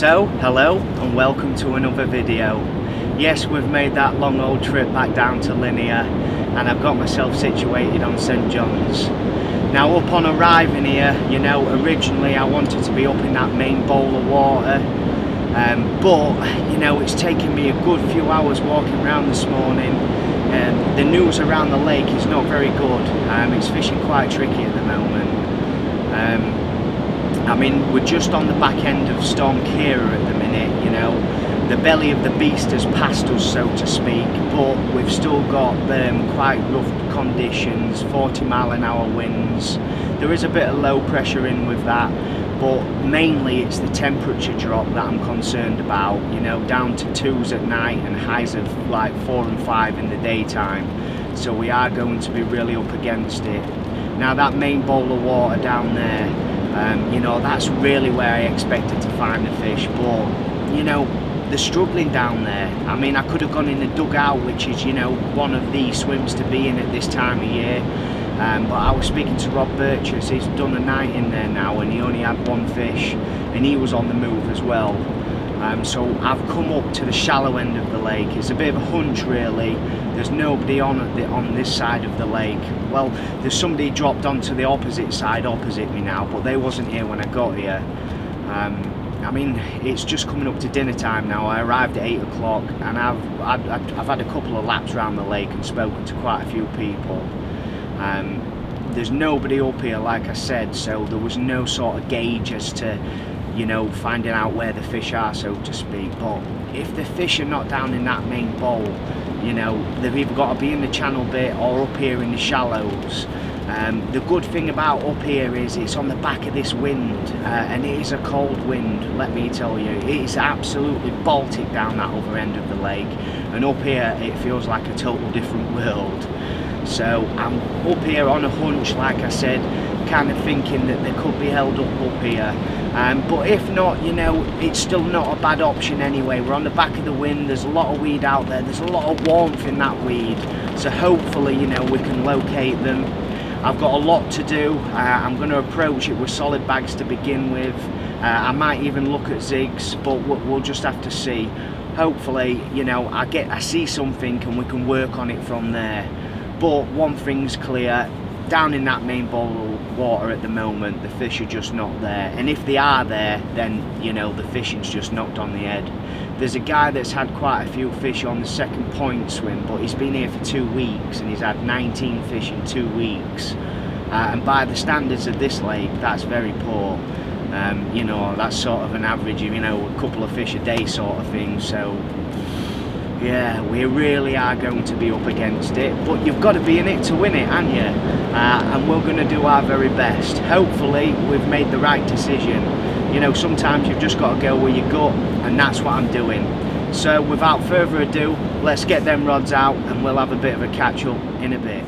So, hello and welcome to another video. Yes, we've made that long old trip back down to Linear and I've got myself situated on St John's. Now upon arriving here, you know, originally I wanted to be up in that main bowl of water, but you know, it's taken me a good few hours walking around this morning. The news around the lake is not very good. It's fishing quite tricky at the moment. I mean, we're just on the back end of Storm Ciara at the minute, you know. The belly of the beast has passed us, so to speak, but we've still got quite rough conditions, 40-mile-an-hour winds. There is a bit of low pressure in with that, but mainly it's the temperature drop that I'm concerned about, you know, down to 2s at night and highs of like 4 and 5 in the daytime. So we are going to be really up against it. Now that main bowl of water down there, you know, that's really where I expected to find the fish, but you know, they're struggling down there. I mean, I could have gone in the dugout, which is, you know, one of the swims to be in at this time of year, but I was speaking to Rob Birchers. He's done a night in there now and he only had one fish and he was on the move as well. So I've come up to the shallow end of the lake. It's a bit of a hunch really. There's nobody on this side of the lake. Well, there's somebody dropped onto the opposite side opposite me now, but they wasn't here when I got here. I mean, it's just coming up to dinner time now. I arrived at 8 o'clock and I've had a couple of laps around the lake and spoken to quite a few people. There's nobody up here, like I said, so there was no sort of gauge as to, you know, finding out where the fish are, so to speak. But if the fish are not down in that main bowl, you know, they've either got to be in the channel bit or up here in the shallows. The good thing about up here is it's on the back of this wind, and it is a cold wind, let me tell you. It is absolutely Baltic down that other end of the lake, and up here it feels like a total different world. So I'm up here on a hunch, like I said, kind of thinking that they could be held up here. But if not, you know, it's still not a bad option anyway. We're on the back of the wind, there's a lot of weed out there, there's a lot of warmth in that weed, so hopefully, you know, we can locate them. I've got a lot to do. I'm going to approach it with solid bags to begin with. I might even look at zigs, but we'll just have to see. Hopefully, you know, I see something and we can work on it from there. But one thing's clear, down in that main bowl of water at the moment, the fish are just not there. And if they are there, then, you know, the fishing's just knocked on the head. There's a guy that's had quite a few fish on the second point swim, but he's been here for 2 weeks and he's had 19 fish in 2 weeks. And by the standards of this lake, that's very poor. You know, that's sort of an average, you know, a couple of fish a day sort of thing. So yeah, we really are going to be up against it, but you've got to be in it to win it, haven't you? And we're going to do our very best. Hopefully we've made the right decision. You know, sometimes you've just got to go with your gut, and that's what I'm doing. So without further ado, let's get them rods out and we'll have a bit of a catch up in a bit.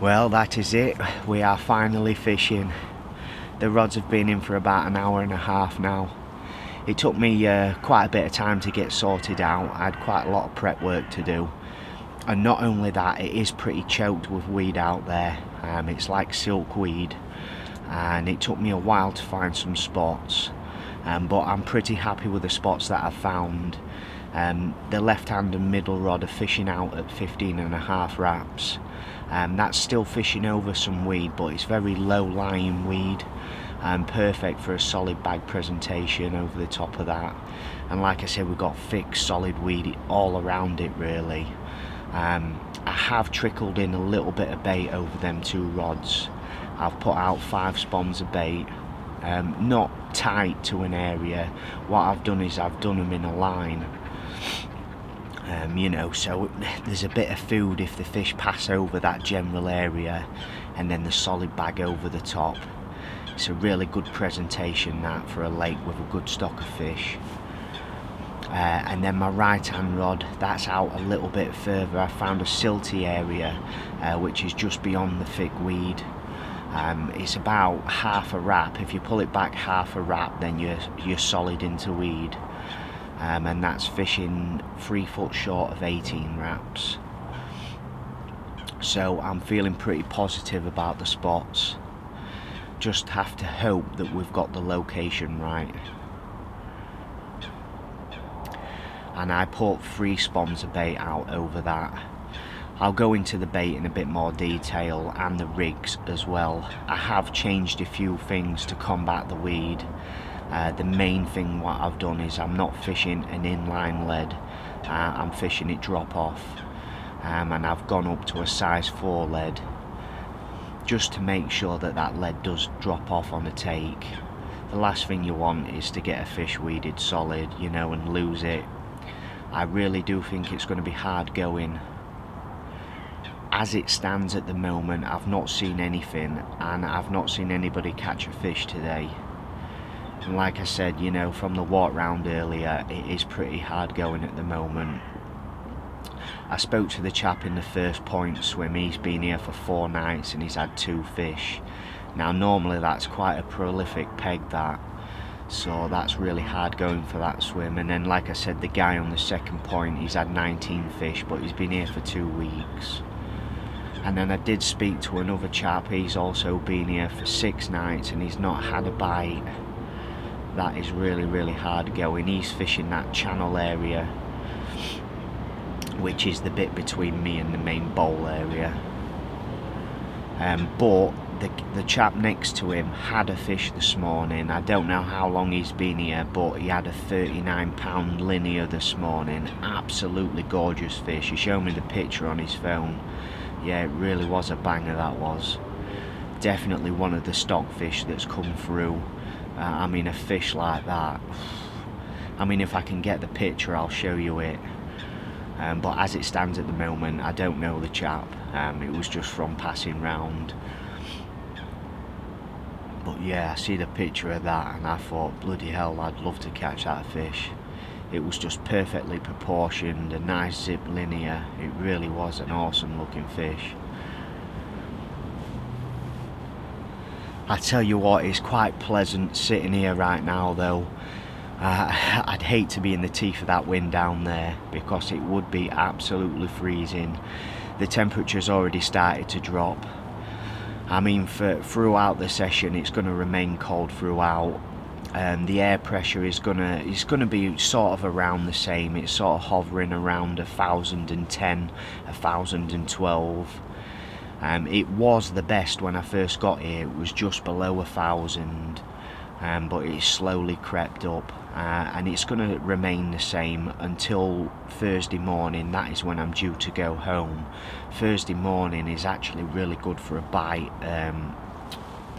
Well, that is it. We are finally fishing. The rods have been in for about an hour and a half now. It took me quite a bit of time to get sorted out. I had quite a lot of prep work to do. And not only that, it is pretty choked with weed out there. It's like silkweed. And it took me a while to find some spots. But I'm pretty happy with the spots that I've found. The left hand and middle rod are fishing out at 15.5 wraps. That's still fishing over some weed, but it's very low lying weed and perfect for a solid bag presentation over the top of that. And like I said, we've got thick solid weed all around it really. I have trickled in a little bit of bait over them 2 rods. I've put out 5 spons of bait, not tight to an area. What I've done is I've done them in a line. You know, so there's a bit of food if the fish pass over that general area, and then the solid bag over the top. It's a really good presentation that for a lake with a good stock of fish. And then my right hand rod, that's out a little bit further. I found a silty area which is just beyond the thick weed. It's about half a wrap. If you pull it back half a wrap, then you're solid into weed. And that's fishing 3 foot short of 18 wraps. So I'm feeling pretty positive about the spots. Just have to hope that we've got the location right. And I put 3 spons of bait out over that. I'll go into the bait in a bit more detail and the rigs as well. I have changed a few things to combat the weed. The main thing what I've done is I'm not fishing an inline lead, I'm fishing it drop off, and I've gone up to a size 4 lead just to make sure that that lead does drop off on a take. The last thing you want is to get a fish weeded solid, you know, and lose it. I really do think it's going to be hard going. as it stands at the moment, I've not seen anything, and I've not seen anybody catch a fish today. And like I said, you know, from the walk round earlier, it is pretty hard going at the moment. I spoke to the chap in the first point swim. He's been here for 4 nights and he's had 2 fish. Now normally that's quite a prolific peg, that, so that's really hard going for that swim. And then like I said, the guy on the second point, he's had 19 fish, but he's been here for 2 weeks. And then I did speak to another chap, he's also been here for 6 nights and he's not had a bite. That is really, really hard going. He's fishing that channel area, which is the bit between me and the main bowl area. But the chap next to him had a fish this morning. I don't know how long he's been here, but he had a 39-pound linear this morning. Absolutely gorgeous fish. He showed me the picture on his phone. Yeah, it really was a banger, that was. Definitely one of the stock fish that's come through. I mean, a fish like that, I mean, if I can get the picture I'll show you it. But as it stands at the moment, I don't know the chap. It was just from passing round. But yeah, I see the picture of that and I thought, bloody hell, I'd love to catch that fish. It was just perfectly proportioned, a nice zip linear. It really was an awesome looking fish. I tell you what, it's quite pleasant sitting here right now though. I'd hate to be in the teeth of that wind down there, because it would be absolutely freezing. The temperature's already started to drop. I mean, throughout the session it's going to remain cold throughout. The air pressure is gonna be sort of around the same. It's sort of hovering around 1,010, 1,012. It was the best when I first got here. It was just below 1,000, but it slowly crept up, and it's going to remain the same until Thursday morning. That is when I'm due to go home. Thursday morning is actually really good for a bite,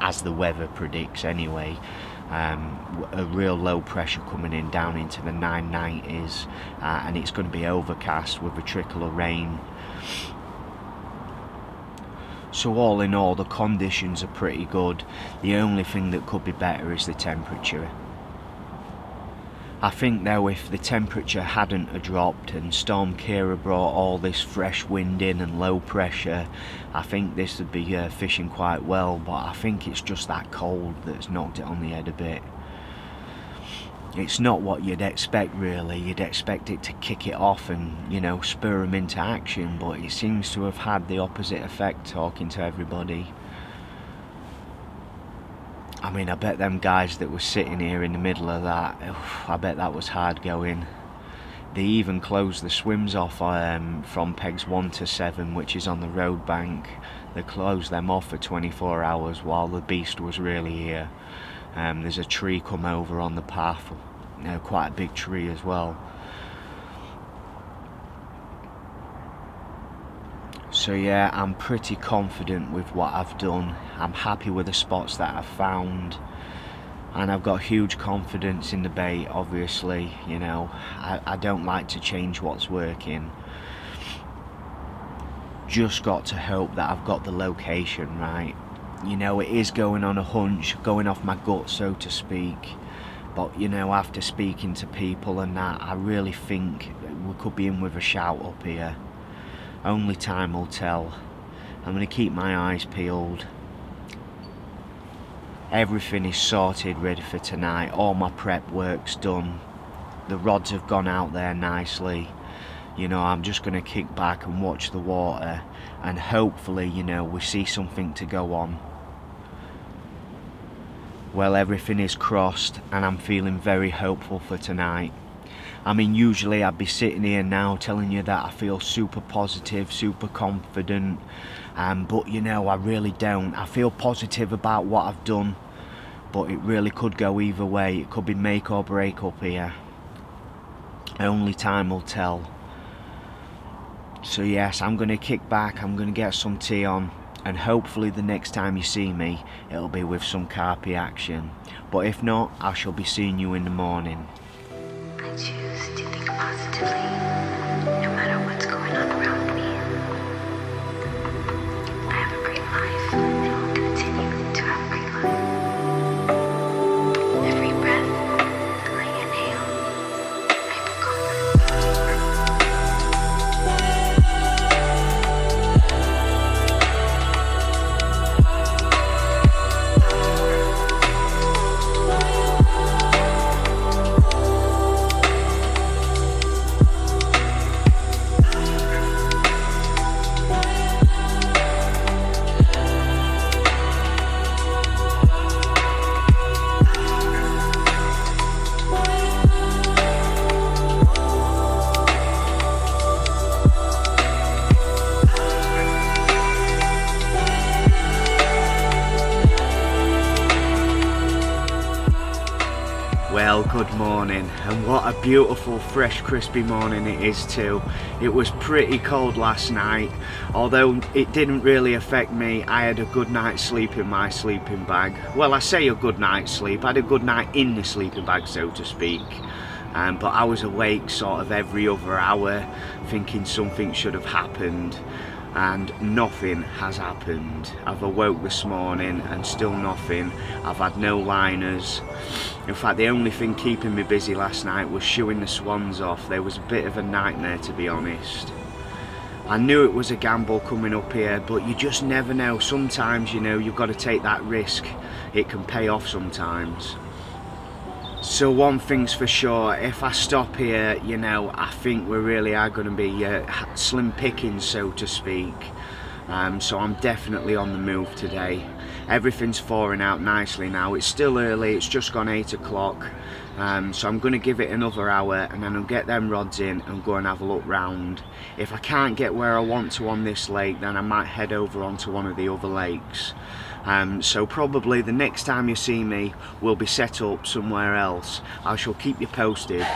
as the weather predicts anyway. A real low pressure coming in down into the 990s, and it's going to be overcast with a trickle of rain. So all in all, the conditions are pretty good. The only thing that could be better is the temperature. I think though, if the temperature hadn't dropped and Storm Ciara brought all this fresh wind in and low pressure, I think this would be fishing quite well, but I think it's just that cold that's knocked it on the head a bit. It's not what you'd expect really. You'd expect it to kick it off and, you know, spur them into action, but it seems to have had the opposite effect talking to everybody. I mean, I bet them guys that were sitting here in the middle of that, I bet that was hard going. They even closed the swims off from pegs 1 to 7, which is on the road bank. They closed them off for 24 hours while the beast was really here. There's a tree come over on the path, quite a big tree as well. So yeah, I'm pretty confident with what I've done. I'm happy with the spots that I've found, and I've got huge confidence in the bait. Obviously, you know, I don't like to change what's working. Just got to hope that I've got the location right. You know, it is going on a hunch, going off my gut, so to speak. But, you know, after speaking to people and that, I really think we could be in with a shout up here. Only time will tell. I'm going to keep my eyes peeled. Everything is sorted, ready for tonight. All my prep work's done. The rods have gone out there nicely. You know, I'm just going to kick back and watch the water, and hopefully, you know, we see something to go on. Well, everything is crossed and I'm feeling very hopeful for tonight. I mean, usually I'd be sitting here now telling you that I feel super positive, super confident, but you know, I really don't. I feel positive about what I've done, but it really could go either way. It could be make or break up here. Only time will tell. So yes, I'm going to kick back, I'm going to get some tea on, and hopefully the next time you see me, it'll be with some carp action. But if not, I shall be seeing you in the morning. I choose to think positively, no matter what's going on around me. Well, good morning, and what a beautiful fresh crispy morning it is too. It was pretty cold last night, although it didn't really affect me. I had a good night's sleep in my sleeping bag. Well, I say a good night's sleep, I had a good night in the sleeping bag, so to speak. But I was awake sort of every other hour thinking something should have happened, and nothing has happened. I've awoke this morning and still nothing. I've had no liners. In fact, the only thing keeping me busy last night was shooing the swans off. There was a bit of a nightmare, to be honest. I knew it was a gamble coming up here, but you just never know. Sometimes, you know, you've got to take that risk. It can pay off sometimes. So one thing's for sure, if I stop here, you know, I think we really are going to be slim pickings, so to speak. So I'm definitely on the move today. Everything's thawing out nicely now. It's still early, it's just gone 8 o'clock. So I'm going to give it another hour and then I'll get them rods in and go and have a look round. If I can't get where I want to on this lake, then I might head over onto one of the other lakes. So probably the next time you see me, we'll be set up somewhere else. I shall keep you posted.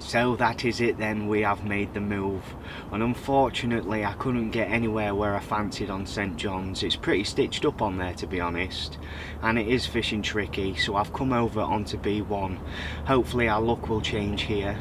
So that is it then, we have made the move, and unfortunately I couldn't get anywhere where I fancied on St John's. It's pretty stitched up on there, to be honest, and it is fishing tricky, so I've come over onto B1. Hopefully our luck will change here.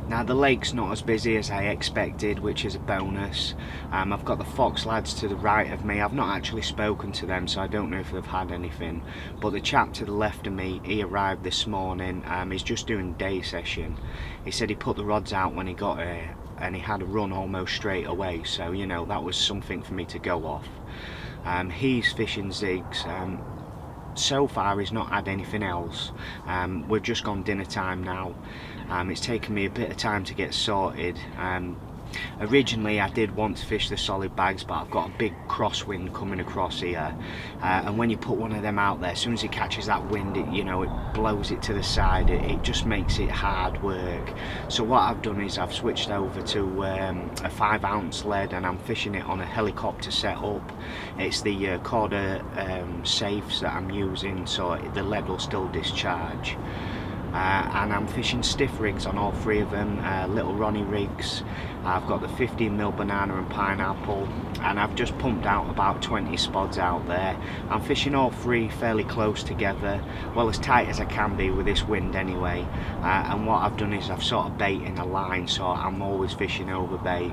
Now the lake's not as busy as I expected, which is a bonus. I've got the Fox lads to the right of me. I've not actually spoken to them, so I don't know if they've had anything. But the chap to the left of me, he arrived this morning. He's just doing day session. He said he put the rods out when he got here, and he had a run almost straight away. So, you know, that was something for me to go off. He's fishing zigs. So far he's not had anything else. We've just gone dinner time now. It's taken me a bit of time to get sorted. Originally I did want to fish the solid bags, but I've got a big crosswind coming across here, and when you put one of them out there, as soon as it catches that wind, it blows it to the side. It just makes it hard work. So what I've done is I've switched over to a 5-ounce lead, and I'm fishing it on a helicopter setup. It's the Corda safes that I'm using, so the lead will still discharge. And I'm fishing stiff rigs on all three of them, little Ronnie rigs. I've got the 15mm banana and pineapple, and I've just pumped out about 20 spods out there. I'm fishing all three fairly close together, well, as tight as I can be with this wind anyway. And what I've done is I've sort of bait in a line, so I'm always fishing over bait.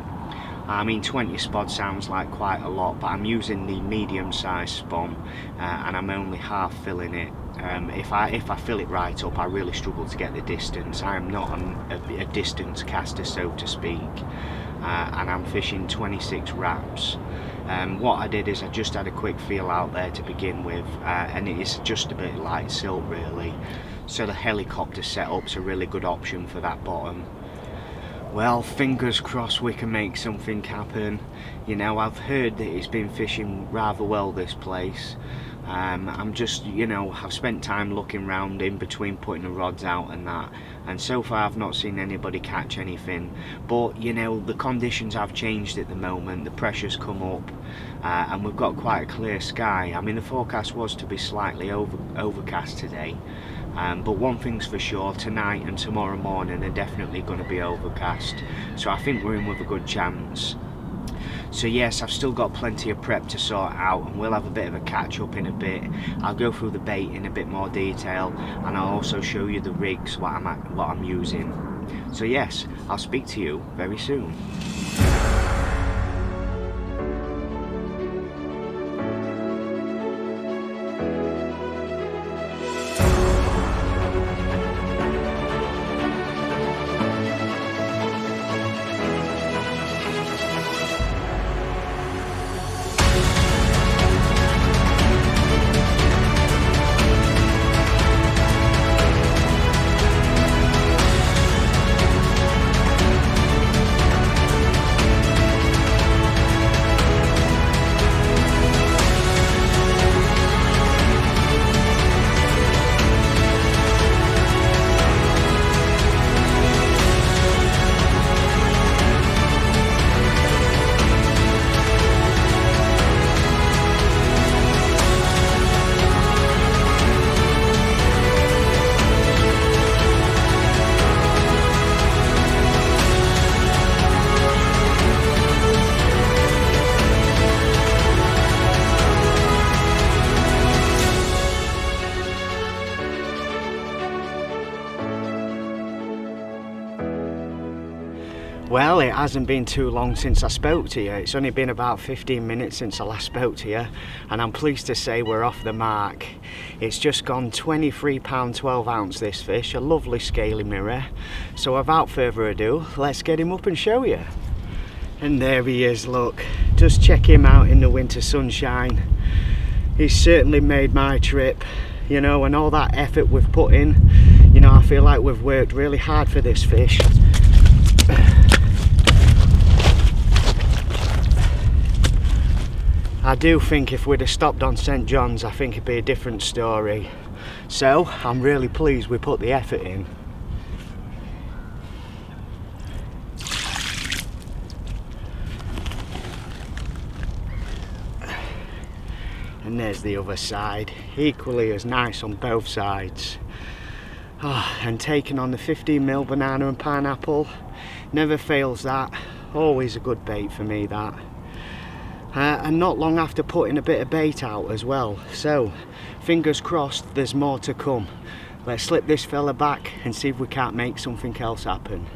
I mean, 20 spods sounds like quite a lot, but I'm using the medium-sized spawn, and I'm only half filling it. If I fill it right up, I really struggle to get the distance. I am not a distance caster, so to speak, and I'm fishing 26 wraps. What I did is I just had a quick feel out there to begin with, and it is just a bit light silt really, so the helicopter setup's a really good option for that bottom. Well, fingers crossed we can make something happen. You know, I've heard that it's been fishing rather well, this place. I'm just, you know, I've spent time looking round in between putting the rods out and that, and so far I've not seen anybody catch anything. But you know, the conditions have changed at the moment, the pressure's come up, and we've got quite a clear sky. I mean, the forecast was to be slightly overcast today, but one thing's for sure, tonight and tomorrow morning are definitely going to be overcast, so I think we're in with a good chance. So yes, I've still got plenty of prep to sort out, and we'll have a bit of a catch up in a bit. I'll go through the bait in a bit more detail, and I'll also show you the rigs, what I'm using. So yes, I'll speak to you very soon. Well, it hasn't been too long since I spoke to you. It's only been about 15 minutes since I last spoke to you, and I'm pleased to say we're off the mark. It's just gone £23 12 ounce, this fish, a lovely scaly mirror. So without further ado, let's get him up and show you. And there he is, look. Just check him out in the winter sunshine. He's certainly made my trip, you know, and all that effort we've put in. You know, I feel like we've worked really hard for this fish. I do think if we'd have stopped on St John's, I think it'd be a different story. So, I'm really pleased we put the effort in. And there's the other side, equally as nice on both sides. Oh, and taking on the 15mm banana and pineapple, never fails that. Always a good bait for me, that. And not long after putting a bit of bait out as well. So, fingers crossed there's more to come. Let's slip this fella back and see if we can't make something else happen.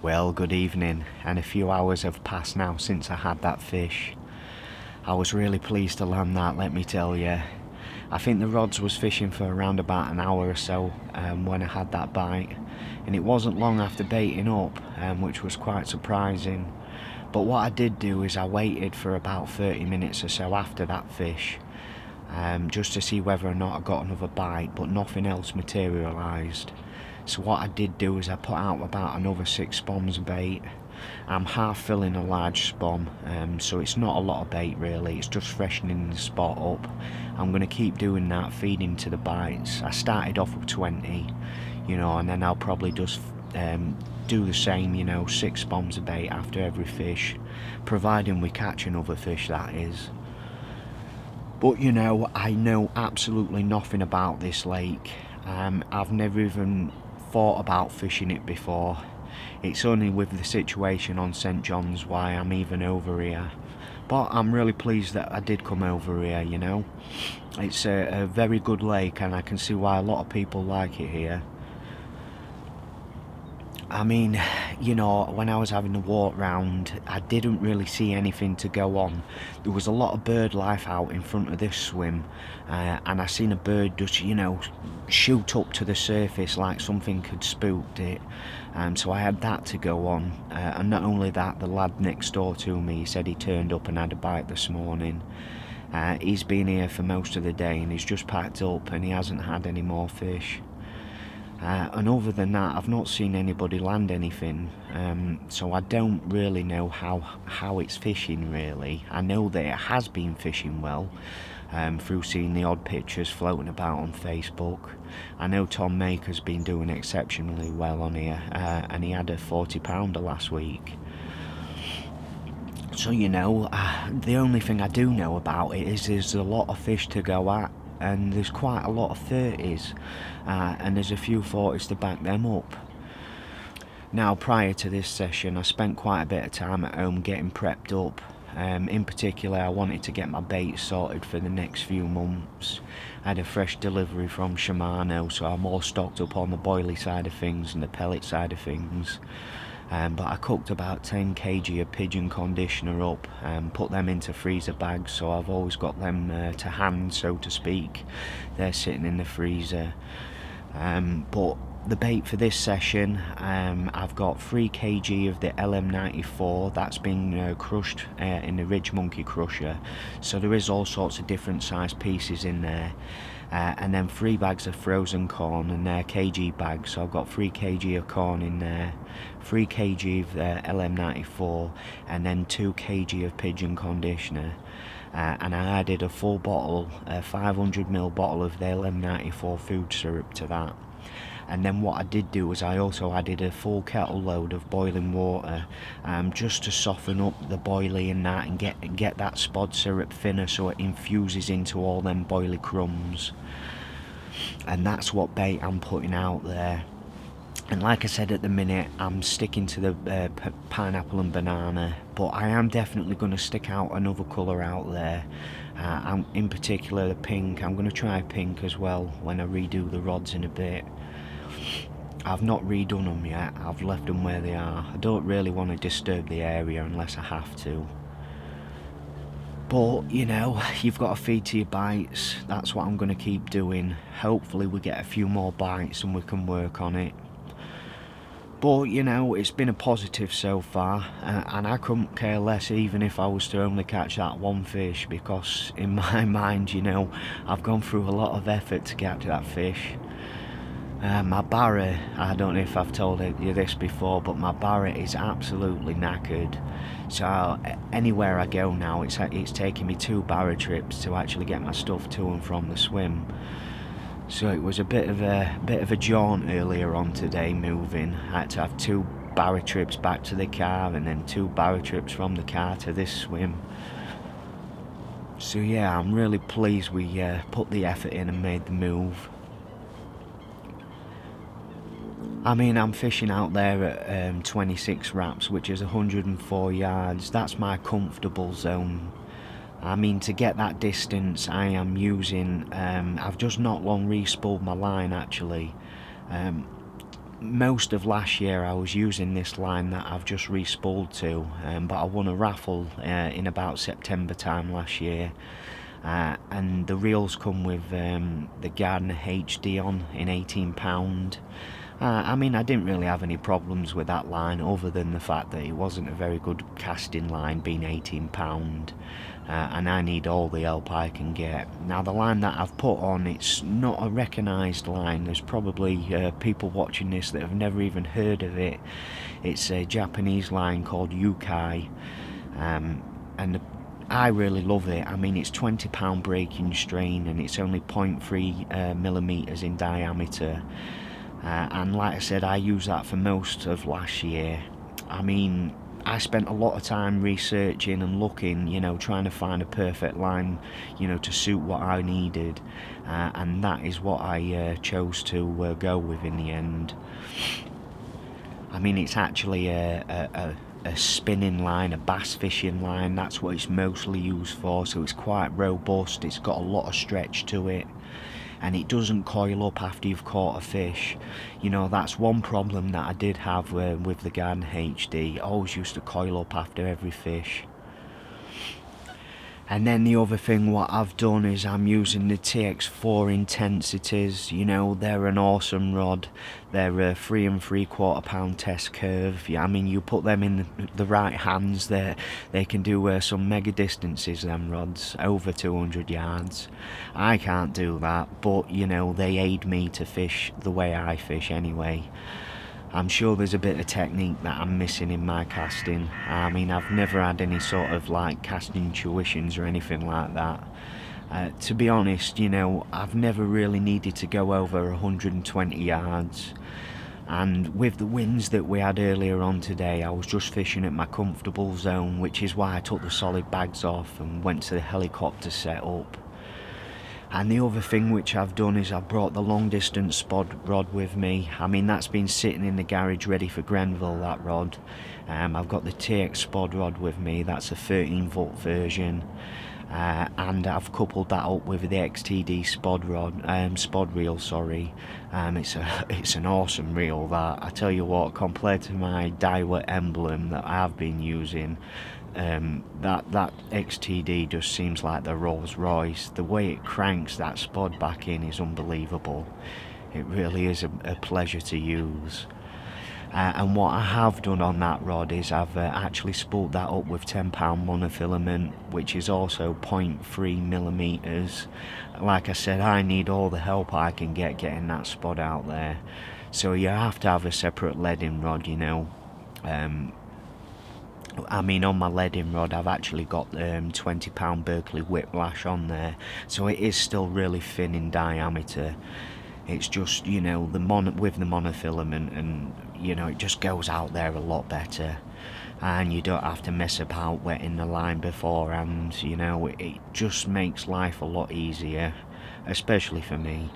Well, good evening, and a few hours have passed now since I had that fish. I was really pleased to land that, let me tell you. I think the rods was fishing for around about an hour or so when I had that bite, and it wasn't long after baiting up, which was quite surprising. But what I did do is I waited for about 30 minutes or so after that fish, just to see whether or not I got another bite, but nothing else materialised. So what I did do is I put out about another 6 spoms of bait. I'm half filling a large spom, so it's not a lot of bait really, it's just freshening the spot up. I'm going to keep doing that, feeding to the bites. I started off with 20, and then I'll probably just do the same, 6 spoms of bait after every fish, providing we catch another fish, that is. But I know absolutely nothing about this lake. I've never even thought about fishing it before. It's only with the situation on St John's why I'm even over here. But I'm really pleased that I did come over here, It's a very good lake, and I can see why a lot of people like it here. I mean, when I was having a walk round, I didn't really see anything to go on. There was a lot of bird life out in front of this swim, and I seen a bird just, shoot up to the surface like something had spooked it. So I had that to go on, and not only that, the lad next door to me, he said he turned up and had a bite this morning. He's been here for most of the day, and he's just packed up, and he hasn't had any more fish. And other than that, I've not seen anybody land anything, so I don't really know how it's fishing really. I know that it has been fishing well, through seeing the odd pictures floating about on Facebook. I know Tom Maker's been doing exceptionally well on here, and he had a 40-pounder last week. So the only thing I do know about it is there's a lot of fish to go at, and there's quite a lot of 30s, and there's a few 40s to back them up. Now, prior to this session, I spent quite a bit of time at home getting prepped up. In particular, I wanted to get my bait sorted for the next few months. I had a fresh delivery from Shimano, so I'm all stocked up on the boilie side of things and the pellet side of things. But I cooked about 10 kg of pigeon conditioner up and put them into freezer bags, so I've always got them to hand, so to speak. They're sitting in the freezer. But the bait for this session, I've got 3 kg of the LM94 that's been crushed in the Ridge Monkey Crusher, so there is all sorts of different size pieces in there. And then 3 bags of frozen corn, and they're kg bags, so I've got 3 kg of corn in there, 3 kg of LM94, and then 2 kg of pigeon conditioner. And I added a full bottle, a 500ml bottle of the LM94 food syrup to that. And then what I did do was I also added a full kettle load of boiling water, just to soften up the boilie and that, and get that spod syrup thinner so it infuses into all them boilie crumbs. And that's what bait I'm putting out there. And like I said, at the minute I'm sticking to the pineapple and banana, but I am definitely going to stick out another colour out there. In particular the pink. I'm going to try pink as well when I redo the rods in a bit. I've not redone them yet, I've left them where they are. I don't really want to disturb the area unless I have to. But, you've got to feed to your bites. That's what I'm going to keep doing. Hopefully we get a few more bites and we can work on it. But, it's been a positive so far, and I couldn't care less even if I was to only catch that one fish, because in my mind, I've gone through a lot of effort to catch that fish. My barra, I don't know if I've told you this before, but my barra is absolutely knackered. So anywhere I go now, it's taking me 2 barra trips to actually get my stuff to and from the swim. So it was a bit of a jaunt earlier on today moving. I had to have 2 barra trips back to the car, and then 2 barra trips from the car to this swim. So yeah, I'm really pleased we put the effort in and made the move. I mean, I'm fishing out there at 26 wraps, which is 104 yards. That's my comfortable zone. I mean, to get that distance, I am using, I've just not long re-spooled my line actually. most of last year I was using this line that I've just re-spooled to, but I won a raffle in about September time last year, and the reels come with the Gardner HD on in £18. I mean, I didn't really have any problems with that line other than the fact that it wasn't a very good casting line, being £18, and I need all the help I can get. Now the line that I've put on, it's not a recognised line. There's probably people watching this that have never even heard of it. It's a Japanese line called Yukai, and I really love it. I mean, it's £20 breaking strain and it's only 0.3 millimetres in diameter. And like I said, I used that for most of last year. I mean, I spent a lot of time researching and looking, you know, trying to find a perfect line, you know, to suit what I needed, and that is what I chose to go with in the end. I mean, it's actually a spinning line, a bass fishing line. That's what it's mostly used for, so it's quite robust. It's got a lot of stretch to it, and it doesn't coil up after you've caught a fish. You know, that's one problem that I did have with the Gardner HD. It always used to coil up after every fish. And then the other thing what I've done is I'm using the TX4 intensities. You know, they're an awesome rod. They're a 3 3/4 pound test curve. Yeah, I mean, you put them in the right hands, they can do some mega distances, them rods, over 200 yards. I can't do that, but you know, they aid me to fish the way I fish anyway. I'm sure there's a bit of technique that I'm missing in my casting. I mean, I've never had any sort of like casting tuitions or anything like that. To be honest, you know, I've never really needed to go over 120 yards. And with the winds that we had earlier on today, I was just fishing at my comfortable zone, which is why I took the solid bags off and went to the helicopter setup. And the other thing which I've done is I've brought the long distance spod rod with me. I mean, that's been sitting in the garage ready for Grenville, that rod. I've got the TX spod rod with me, that's a 13-volt version. And I've coupled that up with the XTD spod reel, sorry. It's an awesome reel, that. I tell you what, compared to my Daiwa emblem that I've been using, that XTD just seems like the Rolls Royce. The way it cranks that spod back in is unbelievable. It really is a pleasure to use. And what I have done on that rod is I've actually spooled that up with £10 monofilament, which is also 0.3 millimeters. Like I said, I need all the help I can get getting that spod out there. So you have to have a separate leading rod, you know. I mean, on my leading rod I've actually got £20 Berkeley Whiplash on there, so it is still really thin in diameter. It's just, you know, with the monofilament, and you know, it just goes out there a lot better, and you don't have to mess about wetting the line beforehand. You know, it just makes life a lot easier, especially for me.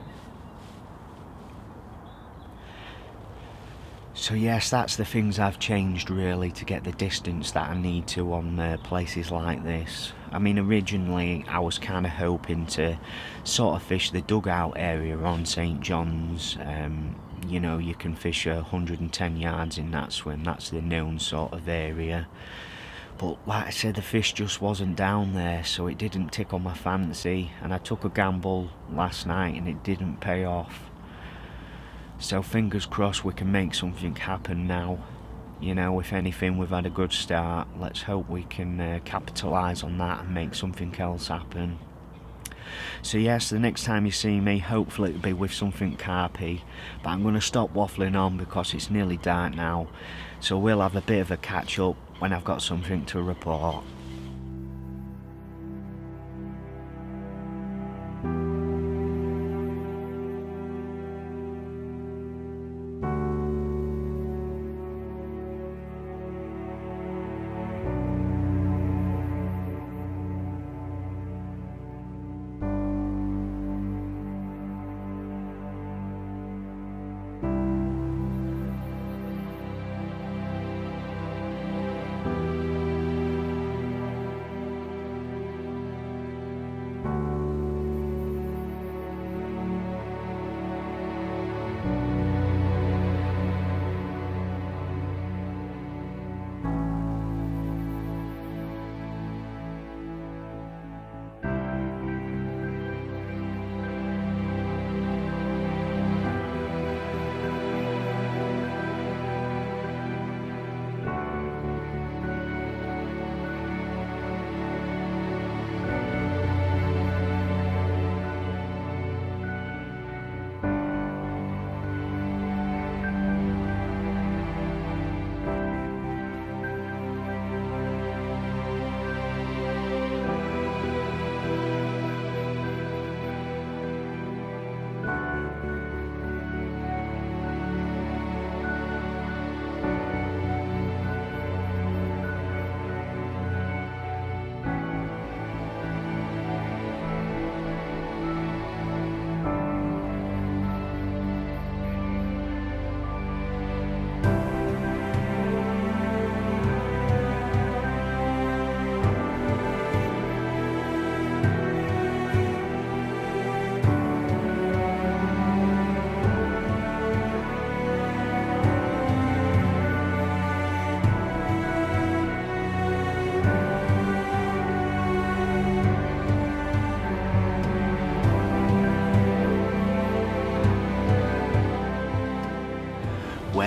So yes, that's the things I've changed really to get the distance that I need to on places like this. I mean, originally I was kind of hoping to sort of fish the dugout area on St John's. You know, you can fish 110 yards in that swim, that's the known sort of area. But like I said, the fish just wasn't down there, so it didn't tickle my fancy, and I took a gamble last night and it didn't pay off. So fingers crossed we can make something happen now. You know, if anything, we've had a good start. Let's hope we can capitalise on that and make something else happen. So yes, the next time you see me, hopefully it'll be with something carpy. But I'm going to stop waffling on because it's nearly dark now. So we'll have a bit of a catch up when I've got something to report.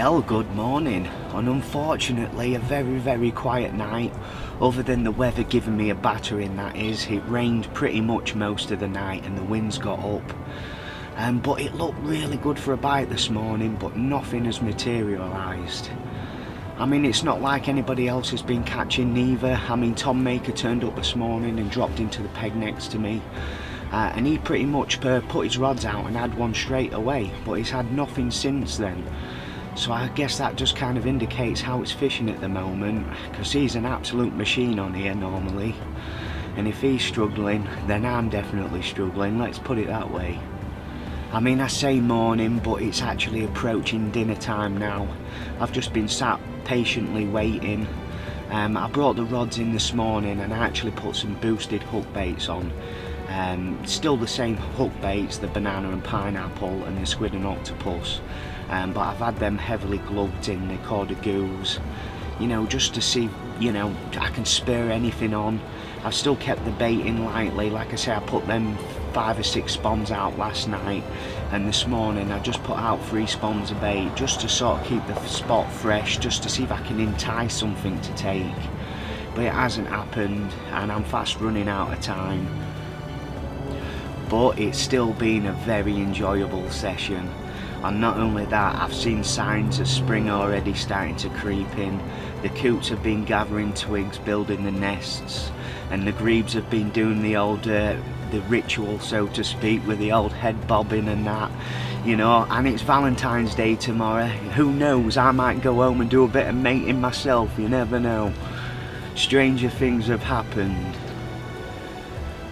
Well, good morning, and unfortunately a very quiet night, other than the weather giving me a battering. That is, it rained pretty much most of the night and the winds got up, but it looked really good for a bite this morning, but nothing has materialised. I mean, it's not like anybody else has been catching neither. I mean, Tom Maker turned up this morning and dropped into the peg next to me, and he pretty much put his rods out and had one straight away, but he's had nothing since then. So I guess that just kind of indicates how it's fishing at the moment, because he's an absolute machine on here normally, and if he's struggling, then I'm definitely struggling, let's put it that way. I mean, I say morning, but it's actually approaching dinner time now. I've just been sat patiently waiting. I brought the rods in this morning and I actually put some boosted hook baits on. Still the same hook baits, the banana and pineapple and the squid and octopus, but I've had them heavily gloved in the cordagoos, you know, just to see, you know, I can spur anything on. I've still kept the bait in lightly. Like I say, I put them 5 or 6 spawns out last night, and this morning I just put out 3 spawns of bait just to sort of keep the spot fresh, just to see if I can entice something to take, but it hasn't happened and I'm fast running out of time. But it's still been a very enjoyable session, and not only that, I've seen signs of spring already starting to creep in. The coots have been gathering twigs, building the nests, and the grebes have been doing the old the ritual, so to speak, with the old head bobbing and that, you know. And it's Valentine's Day tomorrow. Who knows, I might go home and do a bit of mating myself, you never know. Stranger things have happened.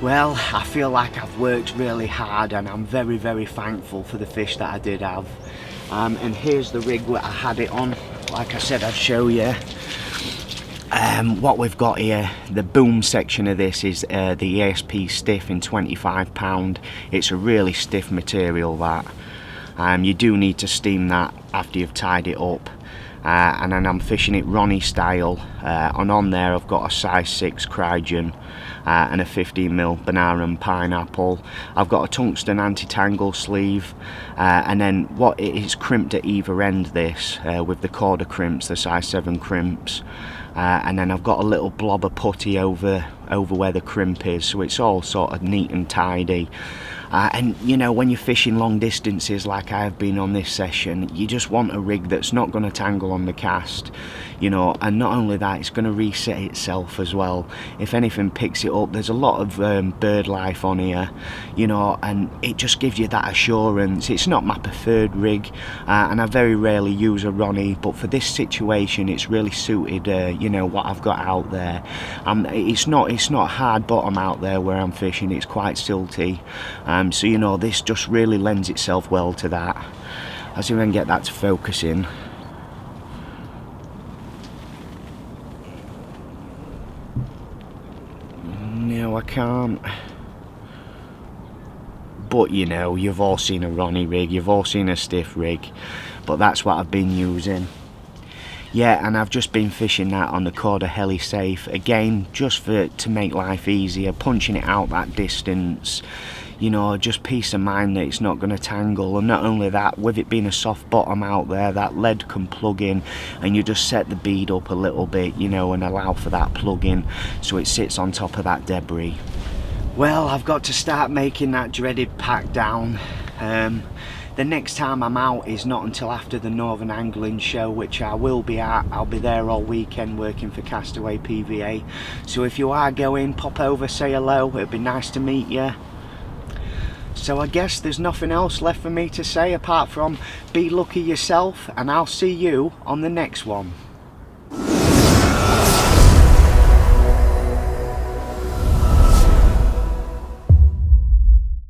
Well, I feel like I've worked really hard and I'm very thankful for the fish that I did have. And here's the rig that I had it on. Like I said, I'd show you. What we've got here, the boom section of this is the ESP stiff in 25 pound. It's a really stiff material, that. You do need to steam that after you've tied it up. And then I'm fishing it Ronnie style, and on there I've got a size 6 Crygen and a 15mm banana and pineapple. I've got a tungsten anti-tangle sleeve, and then what it is crimped at either end, this with the Corda crimps, the size 7 crimps, and then I've got a little blob of putty over where the crimp is, so it's all sort of neat and tidy. And you know, when you're fishing long distances like I have been on this session, you just want a rig that's not going to tangle on the cast, you know. And not only that, it's going to reset itself as well if anything picks it up. There's a lot of bird life on here, you know, and it just gives you that assurance. It's not my preferred rig, and I very rarely use a Ronnie, but for this situation it's really suited, you know, what I've got out there. It's not hard bottom out there where I'm fishing, it's quite silty. So you know, this just really lends itself well to that. I'll see if I can get that to focus in. No, I can't. But you know, you've all seen a Ronnie rig, you've all seen a stiff rig, but that's what I've been using. Yeah, and I've just been fishing that on the Corda Heli Safe, again, just to make life easier, punching it out that distance, you know, just peace of mind that it's not going to tangle. And not only that, with it being a soft bottom out there, that lead can plug in, and you just set the bead up a little bit, you know, and allow for that plug in so it sits on top of that debris. Well, I've got to start making that dreaded pack down. The next time I'm out is not until after the Northern Angling Show, which I will be at. I'll be there all weekend working for Castaway PVA. So if you are going, pop over, say hello, it'd be nice to meet you. So I guess there's nothing else left for me to say apart from be lucky yourself, and I'll see you on the next one.